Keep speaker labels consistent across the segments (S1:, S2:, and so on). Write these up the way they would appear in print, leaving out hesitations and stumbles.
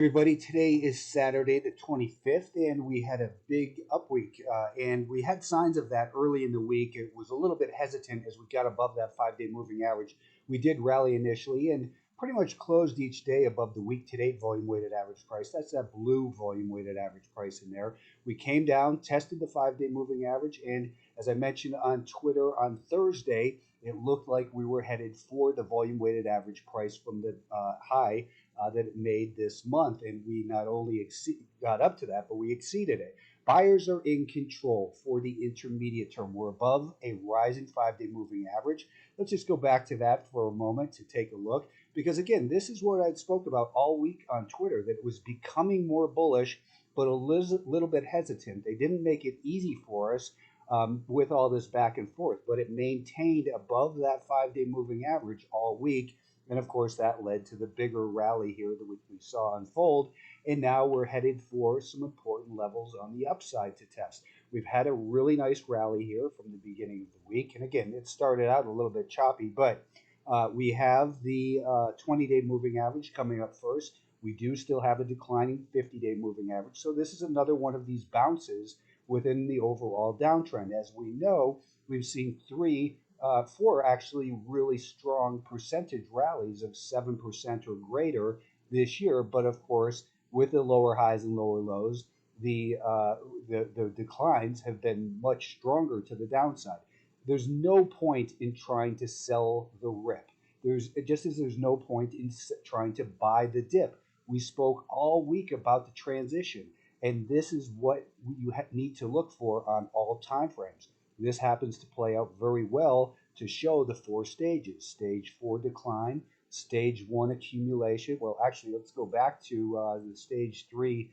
S1: Everybody, today is Saturday the 25th, and we had a big up week. And we had signs of that early in the week. It was a little bit hesitant as we got above that 5 day moving average. We did rally initially and pretty much closed each day above the week to date volume weighted average price. That's that blue volume weighted average price in there. We came down, tested the 5 day moving average, and as I mentioned on Twitter on Thursday, it looked like we were headed for the volume weighted average price from the high that it made this month. And we not only got up to that, but we exceeded it. Buyers are in control for the intermediate term. We're above a rising 5 day moving average. Let's just go back to that for a moment to take a look. Because again, this is what I spoke about all week on Twitter, that it was becoming more bullish, but a little bit hesitant. They didn't make it easy for us with all this back and forth, but it maintained above that 5 day moving average all week. And of course, that led to the bigger rally here that we saw unfold. And now we're headed for some important levels on the upside to test. We've had a really nice rally here from the beginning of the week. And again, it started out a little bit choppy, but we have the 20 day moving average coming up first. We do still have a declining 50 day moving average. So this is another one of these bounces within the overall downtrend. As we know, we've seen four actually really strong percentage rallies of 7% or greater this year. But of course, with the lower highs and lower lows, the declines have been much stronger to the downside. There's no point in trying to sell the rip. There's just as there's no point in trying to buy the dip. We spoke all week about the transition, and this is what you need to look for on all time frames. This happens to play out very well to show the four stages: stage four decline, stage one accumulation. Well, actually, let's go back to the stage three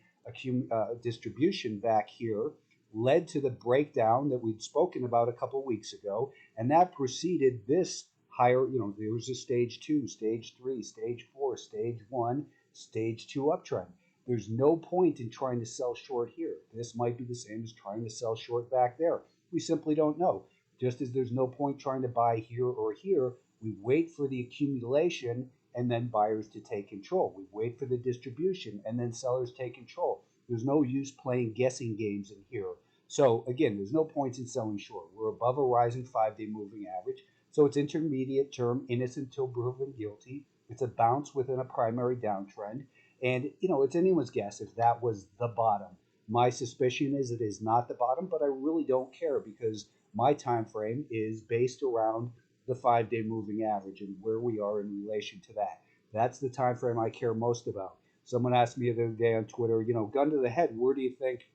S1: distribution back here, led to the breakdown that we'd spoken about a couple weeks ago, and that preceded this higher. There was a stage two, stage three, stage four, stage one, stage two uptrend. There's no point in trying to sell short here. This might be the same as trying to sell short back there. We simply don't know. Just as there's no point trying to buy here or here, we wait for the accumulation and then buyers to take control. We wait for the distribution and then sellers take control. There's no use playing guessing games in here. So again, there's no point in selling short. We're above a rising 5 day moving average. So it's intermediate term, innocent until proven guilty. It's a bounce within a primary downtrend. And it's anyone's guess if that was the bottom. My suspicion is it is not the bottom, but I really don't care because my time frame is based around the 5 day moving average and where we are in relation to that. That's the time frame I care most about. Someone asked me the other day on Twitter, gun to the head, where do you think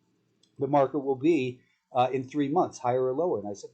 S1: the market will be in 3 months, higher or lower? And I said,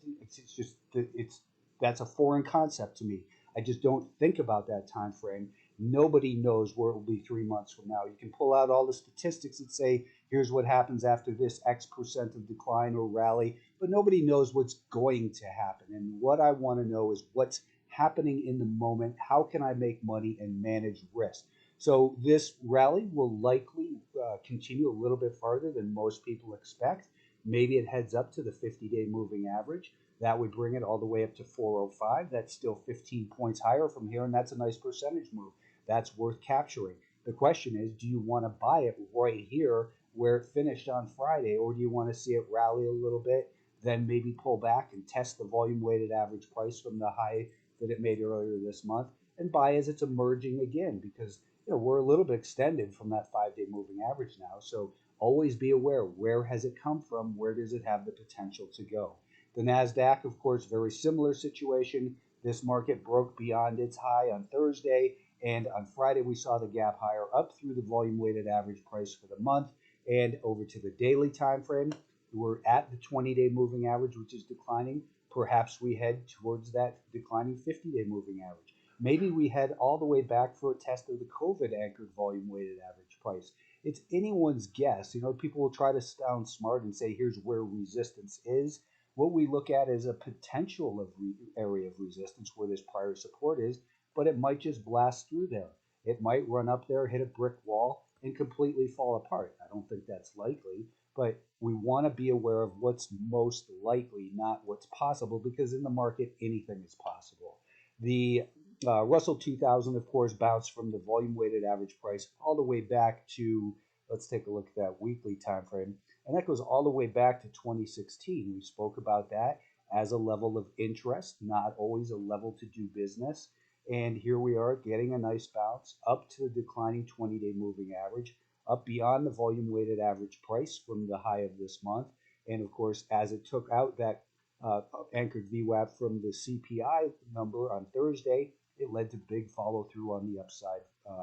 S1: it's that's a foreign concept to me. I just don't think about that time frame. Nobody knows where it will be 3 months from now. You can pull out all the statistics and say, here's what happens after this X percent of decline or rally, but nobody knows what's going to happen. And what I want to know is what's happening in the moment. How can I make money and manage risk? So this rally will likely continue a little bit farther than most people expect. Maybe it heads up to the 50 day moving average. That would bring it all the way up to 405. That's still 15 points higher from here, and that's a nice percentage move. That's worth capturing. The question is, do you want to buy it right here where it finished on Friday, or do you want to see it rally a little bit, then maybe pull back and test the volume weighted average price from the high that it made earlier this month and buy as it's emerging again? Because we're a little bit extended from that 5 day moving average now. So always be aware, where has it come from? Where does it have the potential to go? The NASDAQ, of course, very similar situation. This market broke beyond its high on Thursday, and on Friday we saw the gap higher up through the volume weighted average price for the month and over to the daily time frame. We're at the 20 day moving average, which is declining. Perhaps we head towards that declining 50 day moving average. Maybe we head all the way back for a test of the COVID anchored volume weighted average price. It's anyone's guess. People will try to sound smart and say, here's where resistance is. What we look at is a potential area of resistance where this prior support is, but it might just blast through there. It might run up there, hit a brick wall, and completely fall apart. I don't think that's likely, but we want to be aware of what's most likely, not what's possible, because in the market, anything is possible. The Russell 2000, of course, bounced from the volume weighted average price all the way back to, let's take a look at that weekly time frame. And that goes all the way back to 2016. We spoke about that as a level of interest, not always a level to do business. And here we are getting a nice bounce up to the declining 20-day moving average, up beyond the volume weighted average price from the high of this month. And of course, as it took out that uh, anchored VWAP from the CPI number on Thursday, it led to big follow through on the upside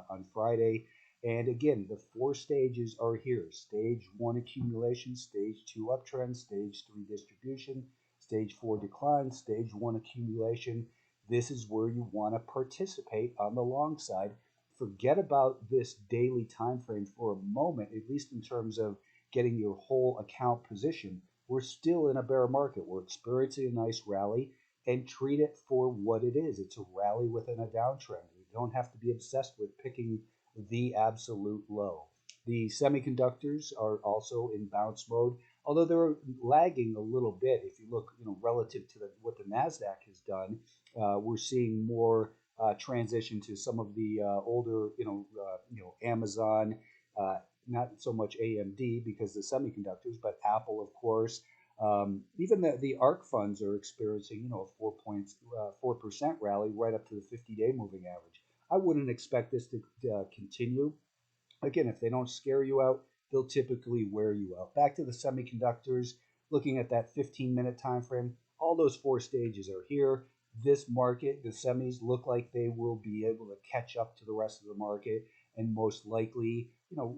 S1: on Friday. And again, the four stages are here: stage one accumulation, stage two uptrend, stage three distribution, stage four decline, stage one accumulation. This is where you want to participate on the long side. Forget about this daily time frame for a moment, at least in terms of getting your whole account position. We're still in a bear market. We're experiencing a nice rally, and treat it for what it is. It's a rally within a downtrend. You don't have to be obsessed with picking the absolute low. The semiconductors are also in bounce mode, although they're lagging a little bit. If you look, relative to what the Nasdaq has done, we're seeing more transition to some of the older, Amazon, uh, not so much AMD because the semiconductors, but Apple, of course. Even the ARC funds are experiencing, a 4% rally right up to the 50-day moving average. I wouldn't expect this to continue. Again, if they don't scare you out, they'll typically wear you out. Back to the semiconductors, looking at that 15-minute time frame, all those four stages are here. This market, the semis look like they will be able to catch up to the rest of the market and most likely,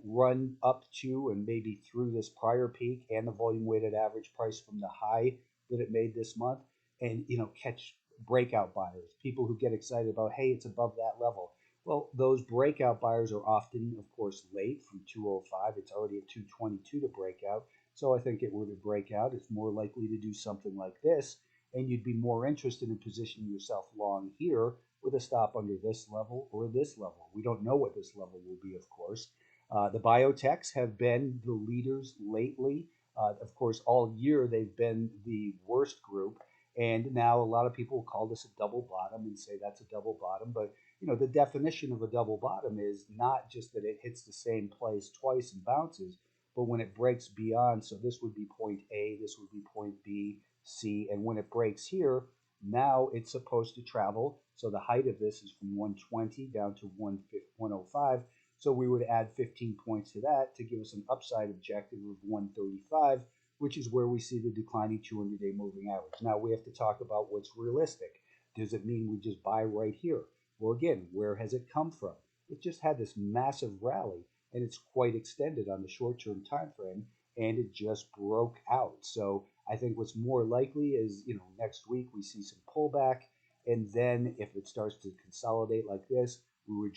S1: run up to and maybe through this prior peak and the volume weighted average price from the high that it made this month, and catch breakout buyers, people who get excited about, hey, it's above that level. Well, those breakout buyers are often, of course, late from 205. It's already at 222 to break out. So I think it were to break out, it's more likely to do something like this. And you'd be more interested in positioning yourself long here with a stop under this level or this level. We don't know what this level will be, of course. The biotechs have been the leaders lately. Of course, all year they've been the worst group. And now a lot of people call this a double bottom and say that's a double bottom. But the definition of a double bottom is not just that it hits the same place twice and bounces, but when it breaks beyond, so this would be point A, this would be point B, C, and when it breaks here, now it's supposed to travel. So the height of this is from 120 down to 105. So we would add 15 points to that to give us an upside objective of 135, which is where we see the declining 200-day moving average. Now we have to talk about what's realistic. Does it mean we just buy right here? Well, again, where has it come from? It just had this massive rally, and it's quite extended on the short-term time frame, and it just broke out. So I think what's more likely is, next week we see some pullback, and then if it starts to consolidate like this, we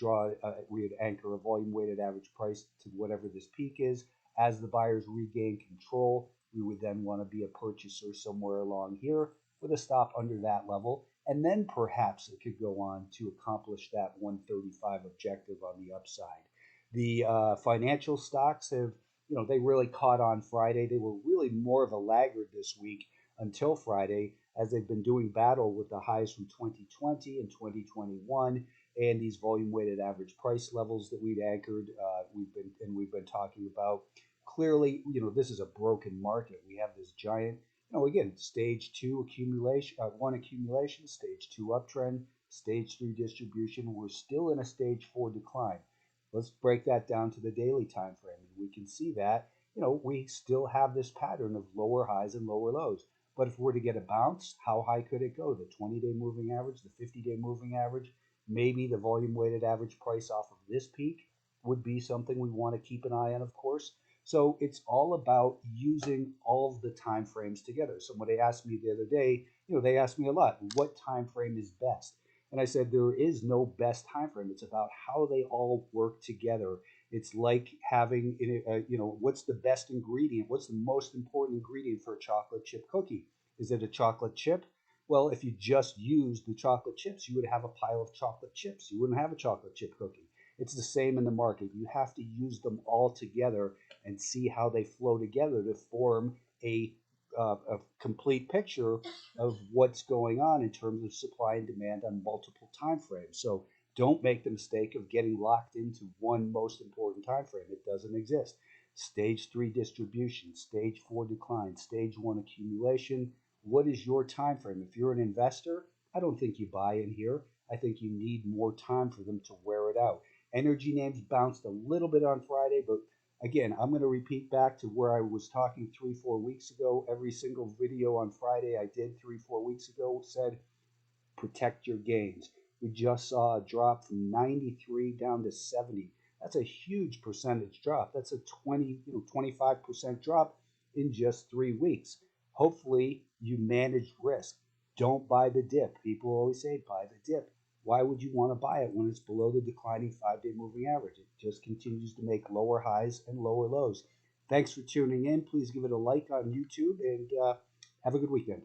S1: would anchor a volume-weighted average price to whatever this peak is. As the buyers regain control, we would then want to be a purchaser somewhere along here with a stop under that level. And then perhaps it could go on to accomplish that 135 objective on the upside. The financial stocks have, they really caught on Friday. They were really more of a laggard this week until Friday, as they've been doing battle with the highs from 2020 and 2021 and these volume weighted average price levels that we'd anchored. We've been talking about. Clearly, this is a broken market. We have this giant, again, stage two accumulation, one accumulation, stage two uptrend, stage three distribution. We're still in a stage four decline. Let's break that down to the daily time frame. And we can see that, we still have this pattern of lower highs and lower lows. But if we're to get a bounce, how high could it go? The 20-day moving average, the 50-day moving average, maybe the volume weighted average price off of this peak would be something we want to keep an eye on, of course. So it's all about using all of the time frames together. Somebody asked me the other day, they asked me a lot, what time frame is best? And I said there is no best time frame. It's about how they all work together. It's like having, what's the best ingredient? What's the most important ingredient for a chocolate chip cookie? Is it a chocolate chip? Well, if you just used the chocolate chips, you would have a pile of chocolate chips. You wouldn't have a chocolate chip cookie. It's the same in the market. You have to use them all together and see how they flow together to form a a complete picture of what's going on in terms of supply and demand on multiple time frames. So don't make the mistake of getting locked into one most important time frame. It doesn't exist. Stage 3 distribution, stage 4 decline, stage 1 accumulation. What is your time frame? If you're an investor, I don't think you buy in here. I think you need more time for them to wear it out. Energy names bounced a little bit on Friday, but again, I'm going to repeat back to where I was talking 3, 4 weeks ago. Every single video on Friday I did 3, 4 weeks ago said protect your gains. We just saw a drop from 93 down to 70. That's a huge percentage drop. That's a 25% drop in just 3 weeks. Hopefully, you manage risk. Don't buy the dip. People always say buy the dip. Why would you want to buy it when it's below the declining 5 day moving average? It just continues to make lower highs and lower lows. Thanks for tuning in. Please give it a like on YouTube and have a good weekend.